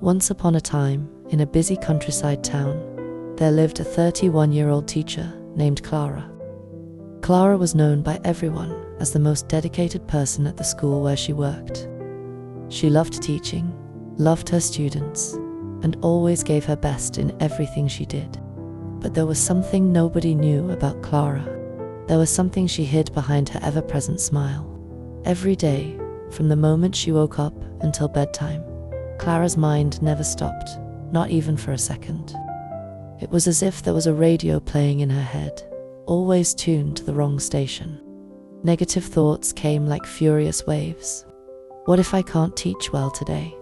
Once upon a time, in a busy countryside town, there lived a 31-year-old teacher named Clara. Clara was known by everyone as the most dedicated person at the school where she worked. She loved teaching, loved her students, and always gave her best in everything she did. But there was something nobody knew about Clara. There was something she hid behind her ever-present smile. Every day, from the moment she woke up until bedtime, Clara's mind never stopped, not even for a second. It was as if there was a radio playing in her head, always tuned to the wrong station. Negative thoughts came like furious waves. What if I can't teach well today?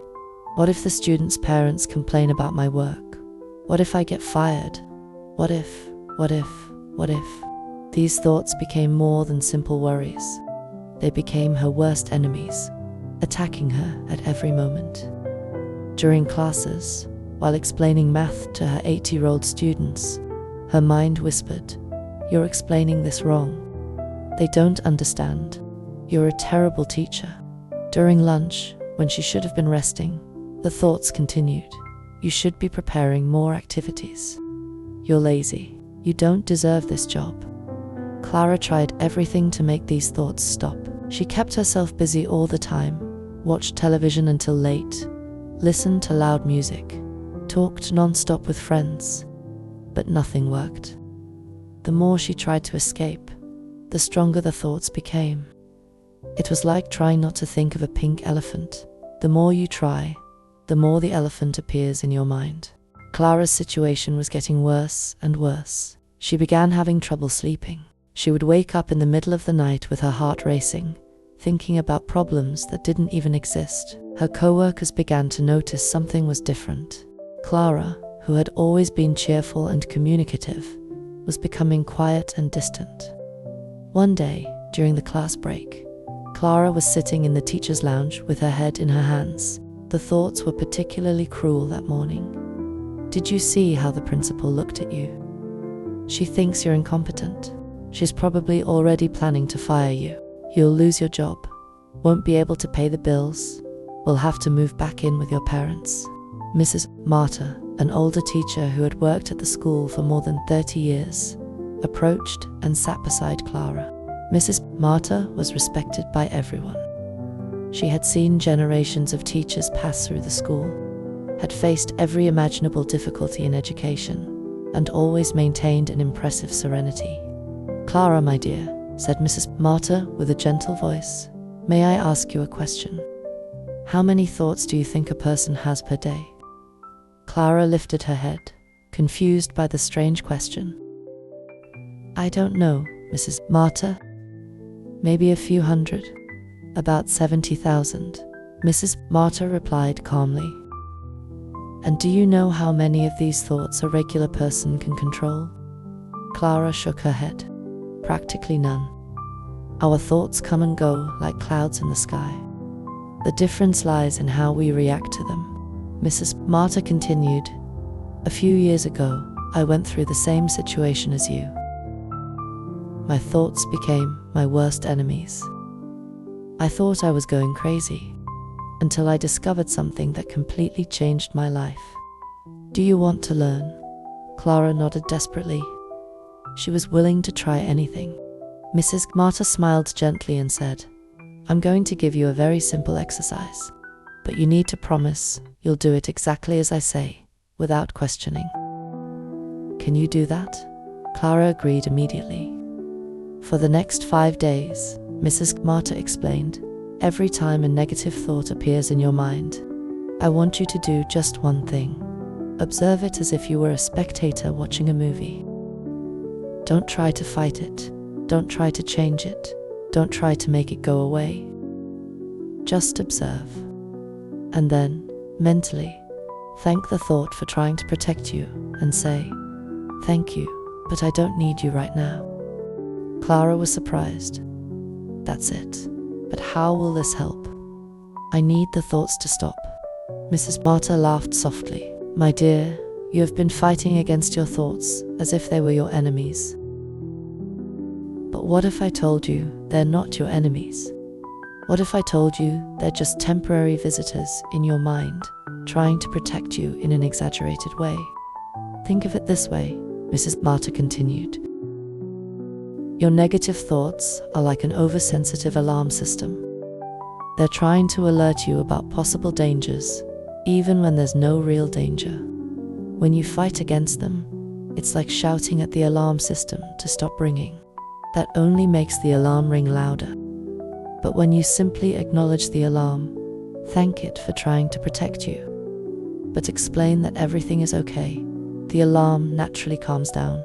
What if the students' parents complain about my work? What if I get fired? What if? These thoughts became more than simple worries. They became her worst enemies, attacking her at every moment. During classes, while explaining math to her 80-year-old students, her mind whispered, "You're explaining this wrong. They don't understand. You're a terrible teacher." During lunch, when she should have been resting, the thoughts continued. "You should be preparing more activities. You're lazy. You don't deserve this job." Clara tried everything to make these thoughts stop. She kept herself busy all the time, watched television until late, listened to loud music, talked non-stop with friends, but nothing worked. The more she tried to escape, the stronger the thoughts became. It was like trying not to think of a pink elephant. The more you try, the more the elephant appears in your mind. Clara's situation was getting worse and worse. She began having trouble sleeping. She would wake up in the middle of the night with her heart racing, thinking about problems that didn't even exist. Her co-workers began to notice something was different. Clara, who had always been cheerful and communicative, was becoming quiet and distant. One day, during the class break, Clara was sitting in the teacher's lounge with her head in her hands. The thoughts were particularly cruel that morning. "Did you see how the principal looked at you? She thinks you're incompetent. She's probably already planning to fire you. You'll lose your job, won't be able to pay the bills, will have to move back in with your parents." Mrs. Marta, an older teacher who had worked at the school for more than 30 years, approached and sat beside Clara. Mrs. Marta was respected by everyone. She had seen generations of teachers pass through the school, had faced every imaginable difficulty in education, and always maintained an impressive serenity. "Clara, my dear," said Mrs. Marta with a gentle voice, "may I ask you a question? How many thoughts do you think a person has per day?" Clara lifted her head, confused by the strange question. "I don't know, Mrs. Marta. Maybe a few hundred. About 70,000, Mrs. Marta replied calmly. "And do you know how many of these thoughts a regular person can control?" Clara shook her head. "Practically none. Our thoughts come and go like clouds in the sky. The difference lies in how we react to them." Mrs. Marta continued, "A few years ago, I went through the same situation as you. My thoughts became my worst enemies. I thought I was going crazy, until I discovered something that completely changed my life. Do you want to learn?" Clara nodded desperately. She was willing to try anything. Mrs. Marta smiled gently and said, "I'm going to give you a very simple exercise, but you need to promise you'll do it exactly as I say, without questioning." "Can you do that?" Clara agreed immediately. For the next 5 days, Mrs. Marta explained, every time a negative thought appears in your mind, I want you to do just one thing. Observe it as if you were a spectator watching a movie. Don't try to fight it. Don't try to change it. Don't try to make it go away. Just observe. And then, mentally, thank the thought for trying to protect you and say, "Thank you, but I don't need you right now." Clara was surprised. "That's it. But how will this help?" "I need the thoughts to stop." Mrs. Marta laughed softly. "My dear, you have been fighting against your thoughts as if they were your enemies. But what if I told you they're not your enemies? What if I told you they're just temporary visitors in your mind, trying to protect you in an exaggerated way? Think of it this way, Mrs. Marta continued. Your negative thoughts are like an oversensitive alarm system. They're trying to alert you about possible dangers, even when there's no real danger. When you fight against them, it's like shouting at the alarm system to stop ringing. That only makes the alarm ring louder. But when you simply acknowledge the alarm, thank it for trying to protect you, but explain that everything is okay, the alarm naturally calms down.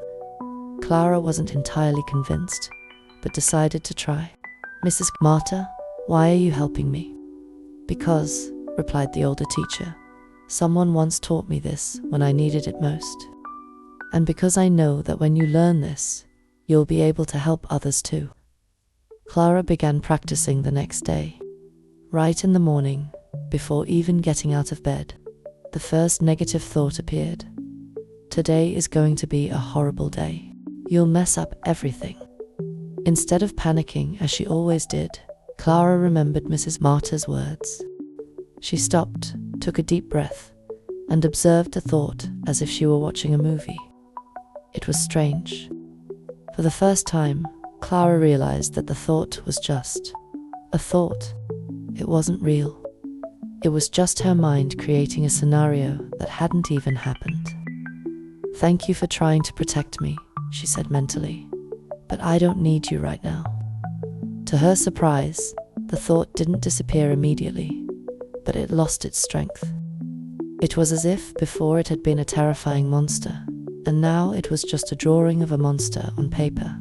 Clara wasn't entirely convinced, but decided to try. Mrs. Marta, why are you helping me? Because, replied the older teacher, someone once taught me this when I needed it most. And because I know that when you learn this, you'll be able to help others too. Clara began practicing the next day. Right in the morning, before even getting out of bed, the first negative thought appeared. Today is going to be a horrible day. You'll mess up everything. Instead of panicking as she always did, Clara remembered Mrs. Marta's words. She stopped, took a deep breath, and observed the thought as if she were watching a movie. It was strange. For the first time, Clara realized that the thought was just a thought. It wasn't real. It was just her mind creating a scenario that hadn't even happened. Thank you for trying to protect me, she said mentally, but I don't need you right now. To her surprise, the thought didn't disappear immediately, but it lost its strength. It was as if before it had been a terrifying monster, and now it was just a drawing of a monster on paper.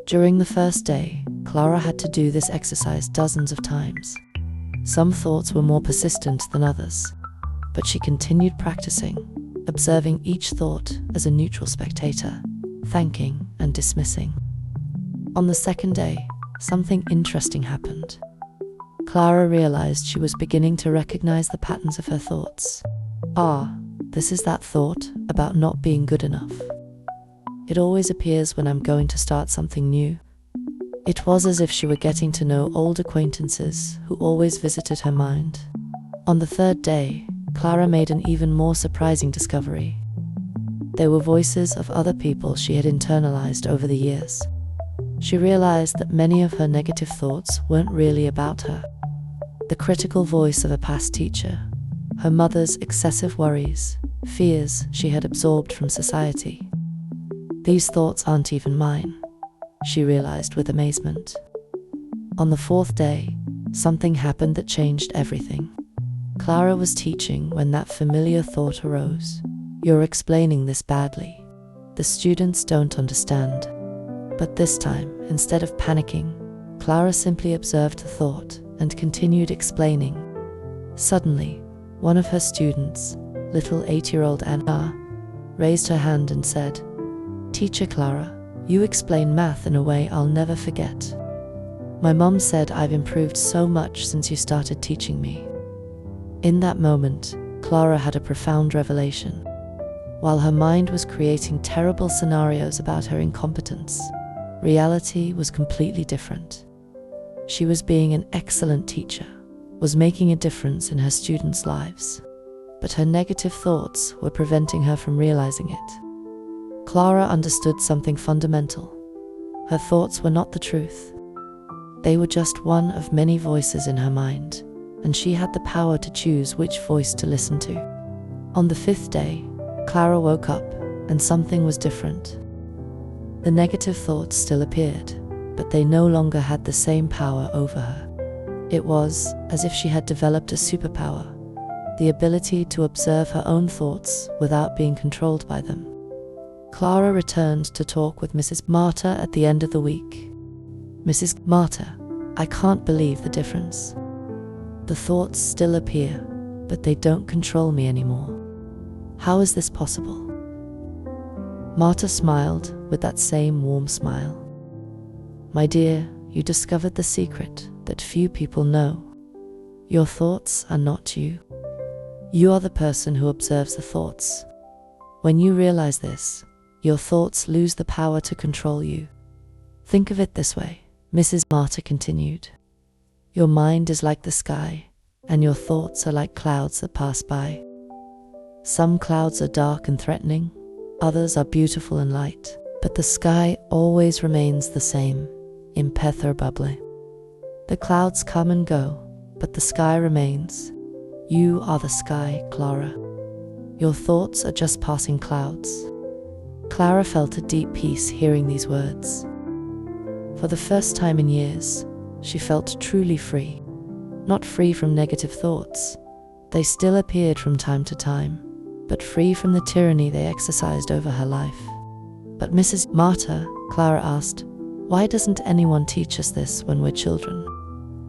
During the first day, Clara had to do this exercise dozens of times. Some thoughts were more persistent than others, but she continued practicing, observing each thought as a neutral spectator, thanking and dismissing. On the second day, something interesting happened. Clara realized she was beginning to recognize the patterns of her thoughts. This is that thought about not being good enough. It always appears when I'm going to start something new. It was as if she were getting to know old acquaintances who always visited her mind. On the third day, Clara made an even more surprising discovery. They were voices of other people she had internalized over the years. She realized that many of her negative thoughts weren't really about her. The critical voice of a past teacher, her mother's excessive worries, fears she had absorbed from society. These thoughts aren't even mine, she realized with amazement. On the fourth day, something happened that changed everything. Clara was teaching when that familiar thought arose. You're explaining this badly. The students don't understand. But this time, instead of panicking, Clara simply observed the thought and continued explaining. Suddenly, one of her students, little 8-year-old Anna, raised her hand and said, "Teacher Clara, you explain math in a way I'll never forget. My mom said I've improved so much since you started teaching me." In that moment, Clara had a profound revelation. While her mind was creating terrible scenarios about her incompetence, reality was completely different. She was being an excellent teacher, was making a difference in her students' lives, but her negative thoughts were preventing her from realizing it. Clara understood something fundamental. Her thoughts were not the truth. They were just one of many voices in her mind, and she had the power to choose which voice to listen to. On the fifth day, Clara woke up, and something was different. The negative thoughts still appeared, but they no longer had the same power over her. It was as if she had developed a superpower, the ability to observe her own thoughts without being controlled by them. Clara returned to talk with Mrs. Marta at the end of the week. "Mrs. Marta, I can't believe the difference. The thoughts still appear, but they don't control me anymore. How is this possible?" Marta smiled with that same warm smile. "My dear, you discovered the secret that few people know. Your thoughts are not you. You are the person who observes the thoughts. When you realize this, your thoughts lose the power to control you. Think of it this way," Mrs. Marta continued. Your mind is like the sky, and your thoughts are like clouds that pass by. Some clouds are dark and threatening, others are beautiful and light, but the sky always remains the same, imperturbable. The clouds come and go, but the sky remains. You are the sky, Clara. Your thoughts are just passing clouds. Clara felt a deep peace hearing these words. For the first time in years, she felt truly free. Not free from negative thoughts. They still appeared from time to time, but free from the tyranny they exercised over her life. But Mrs. Marta, Clara asked, why doesn't anyone teach us this when we're children?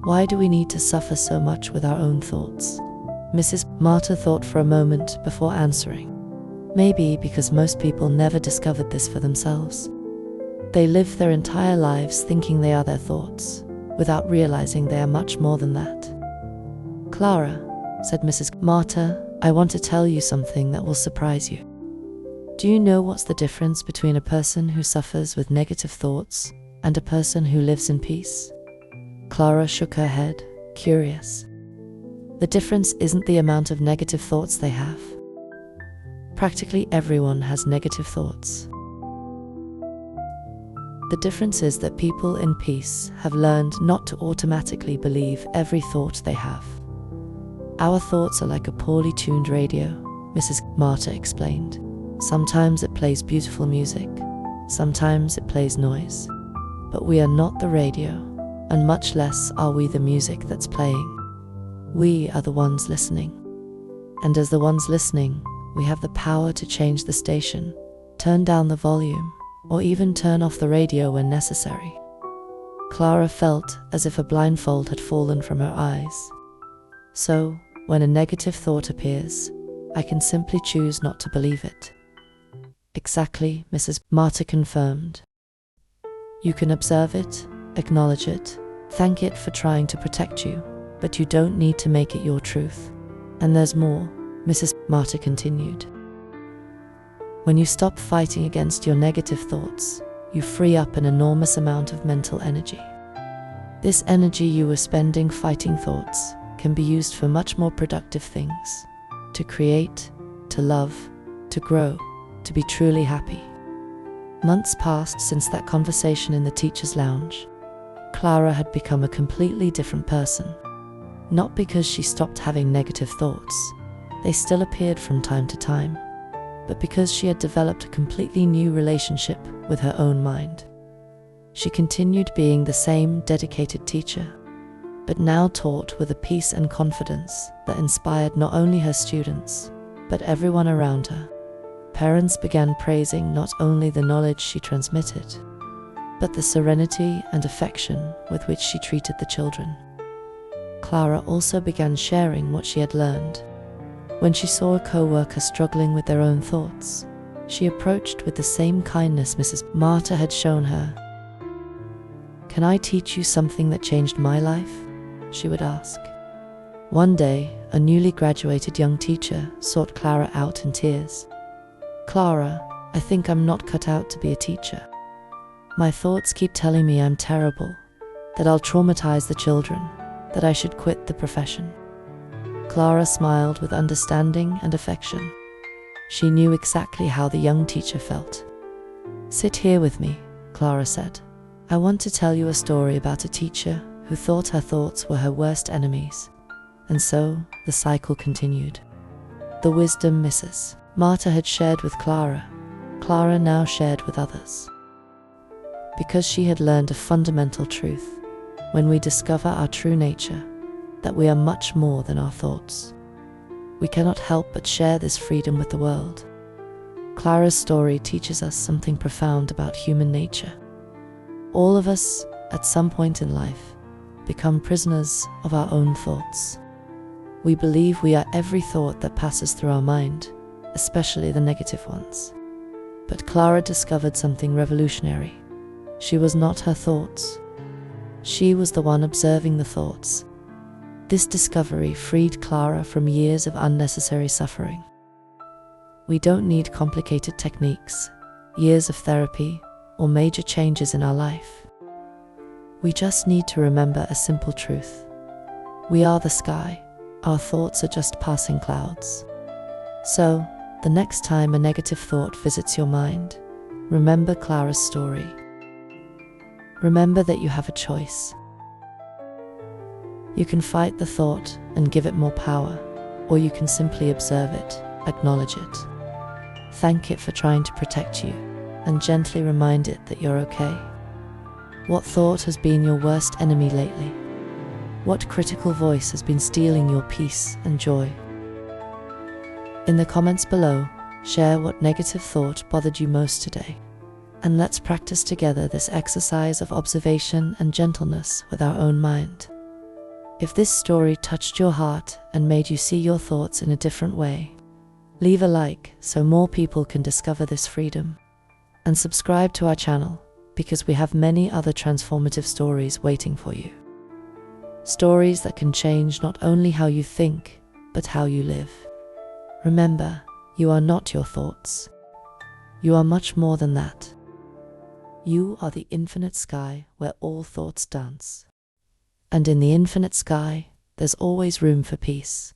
Why do we need to suffer so much with our own thoughts? Mrs. Marta thought for a moment before answering. Maybe because most people never discovered this for themselves. They live their entire lives thinking they are their thoughts, without realizing they are much more than that. Clara, said Mrs. Marta, I want to tell you something that will surprise you. Do you know what's the difference between a person who suffers with negative thoughts and a person who lives in peace? Clara shook her head, curious. The difference isn't the amount of negative thoughts they have. Practically everyone has negative thoughts. The difference is that people in peace have learned not to automatically believe every thought they have. Our thoughts are like a poorly tuned radio, Mrs. Marta explained. Sometimes it plays beautiful music, sometimes it plays noise. But we are not the radio, and much less are we the music that's playing. We are the ones listening. And as the ones listening, we have the power to change the station, turn down the volume, or even turn off the radio when necessary. Clara felt as if a blindfold had fallen from her eyes. So, when a negative thought appears, I can simply choose not to believe it. Exactly, Mrs. Marta confirmed. You can observe it, acknowledge it, thank it for trying to protect you, but you don't need to make it your truth. And there's more, Mrs. Marta continued. When you stop fighting against your negative thoughts, you free up an enormous amount of mental energy. This energy you were spending fighting thoughts can be used for much more productive things, to create, to love, to grow, to be truly happy. Months passed since that conversation in the teacher's lounge. Clara had become a completely different person. Not because she stopped having negative thoughts, they still appeared from time to time, but because she had developed a completely new relationship with her own mind. She continued being the same dedicated teacher, but now taught with a peace and confidence that inspired not only her students, but everyone around her. Parents began praising not only the knowledge she transmitted, but the serenity and affection with which she treated the children. Clara also began sharing what she had learned. When she saw a co-worker struggling with their own thoughts, she approached with the same kindness Mrs. Marta had shown her. Can I teach you something that changed my life? She would ask. One day, a newly graduated young teacher sought Clara out in tears. Clara, I think I'm not cut out to be a teacher. My thoughts keep telling me I'm terrible, that I'll traumatize the children, that I should quit the profession. Clara smiled with understanding and affection. She knew exactly how the young teacher felt. Sit here with me, Clara said. I want to tell you a story about a teacher who thought her thoughts were her worst enemies. And so, the cycle continued. The wisdom Mrs. Marta had shared with Clara, Clara now shared with others. Because she had learned a fundamental truth, when we discover our true nature, that we are much more than our thoughts, we cannot help but share this freedom with the world. Clara's story teaches us something profound about human nature. All of us, at some point in life, become prisoners of our own thoughts. We believe we are every thought that passes through our mind, especially the negative ones. But Clara discovered something revolutionary. She was not her thoughts. She was the one observing the thoughts. This discovery freed Clara from years of unnecessary suffering. We don't need complicated techniques, years of therapy, or major changes in our life. We just need to remember a simple truth. We are the sky. Our thoughts are just passing clouds. So, the next time a negative thought visits your mind, remember Clara's story. Remember that you have a choice. You can fight the thought and give it more power, or you can simply observe it, acknowledge it. Thank it for trying to protect you, and gently remind it that you're okay. What thought has been your worst enemy lately? What critical voice has been stealing your peace and joy? In the comments below, share what negative thought bothered you most today. And let's practice together this exercise of observation and gentleness with our own mind. If this story touched your heart and made you see your thoughts in a different way, leave a like so more people can discover this freedom. And subscribe to our channel, because we have many other transformative stories waiting for you. Stories that can change not only how you think, but how you live. Remember, you are not your thoughts. You are much more than that. You are the infinite sky where all thoughts dance. And in the infinite sky, there's always room for peace.